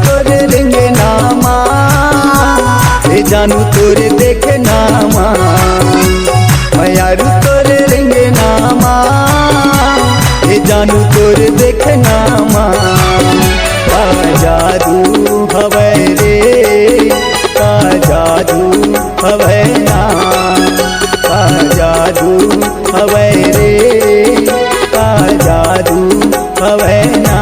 तोरे रेंगे नामा जानू तोरे देखे नामा यारू तोरे रेंगे नामा जानू तोरे देखे नामा का जादू हवे रे का जादू हवे ना का जादू हवे रे का जादू हवे ना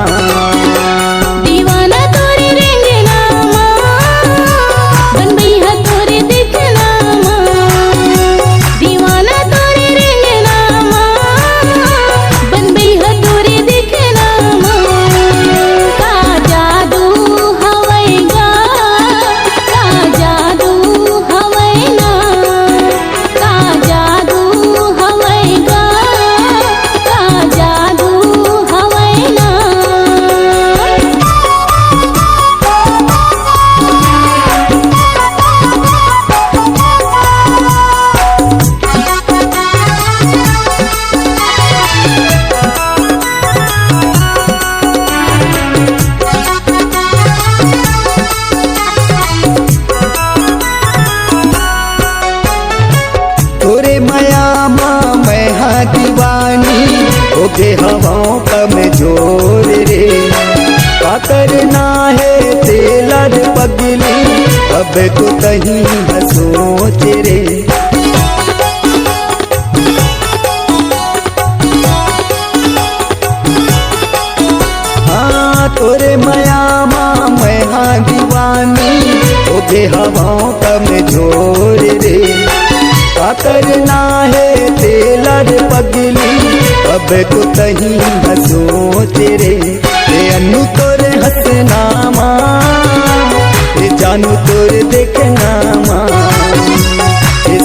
दीवानी होके हवाओं का में जोर रे का करना है तेला पगली अब तो कहीं न सोच रे हाँ तोरे माया मैं हाँ दीवानी होके हवाओं का में जोर रे का करना है तेला पगली अब तो कहीं न सोच रे अनु तोरे हसनामा जानू तोरे देखनामा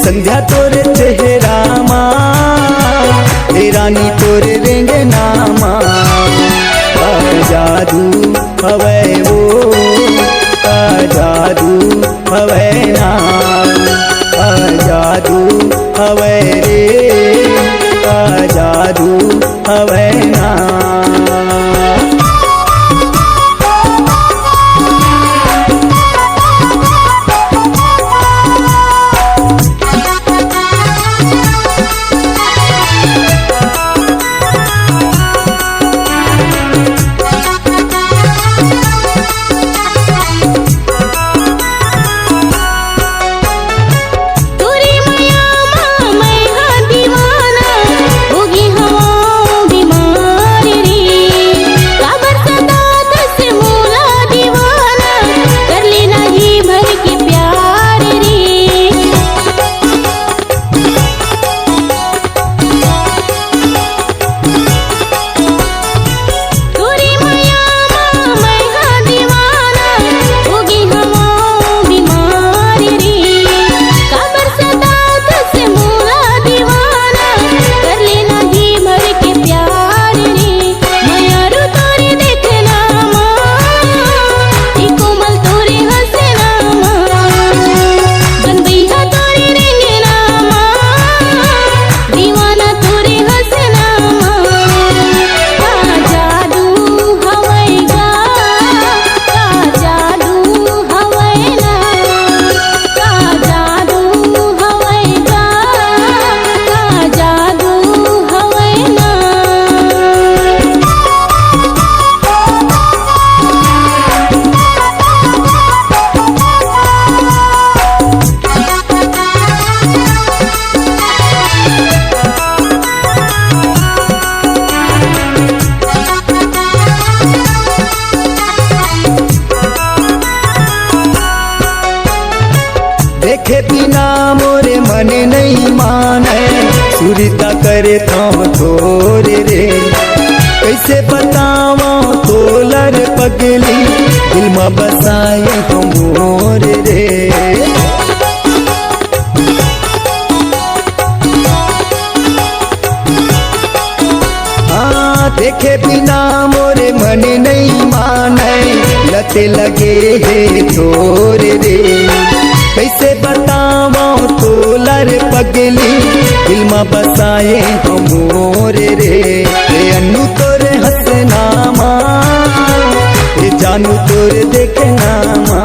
संध्या तोरे चेहरामा रानी तोरे रेंगे नामा जादू हवे वो का जादू हवे ना जादू हवे रे का जादू हवे ना देखे बिना मोरे मन नहीं माने सुरता करे तो थोरे रे कैसे बतावा तोलर पगली दिल में बसाए तो मोर रे देखे बिना मोरे मन नहीं माने लते लगे है थोरे रे कैसे बतावा तोलर पगली दिल में बसाए हम मोरे रे अनु तोरे हसनामा जानू तोर देखे नामा,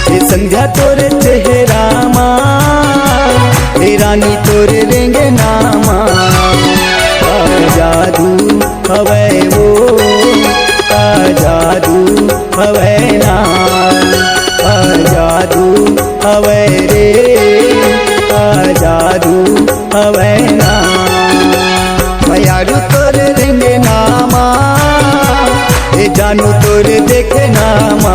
हे संध्या तोर चेहरा माँ, हे रानी तोर रेंगे नामा। का जादू हवे वो, का जादू हवे ना, का जादू हवे रे, का जादू हवे ना। मयारू तोर रेंगे नामा, हे जानू तोर देखे नामा।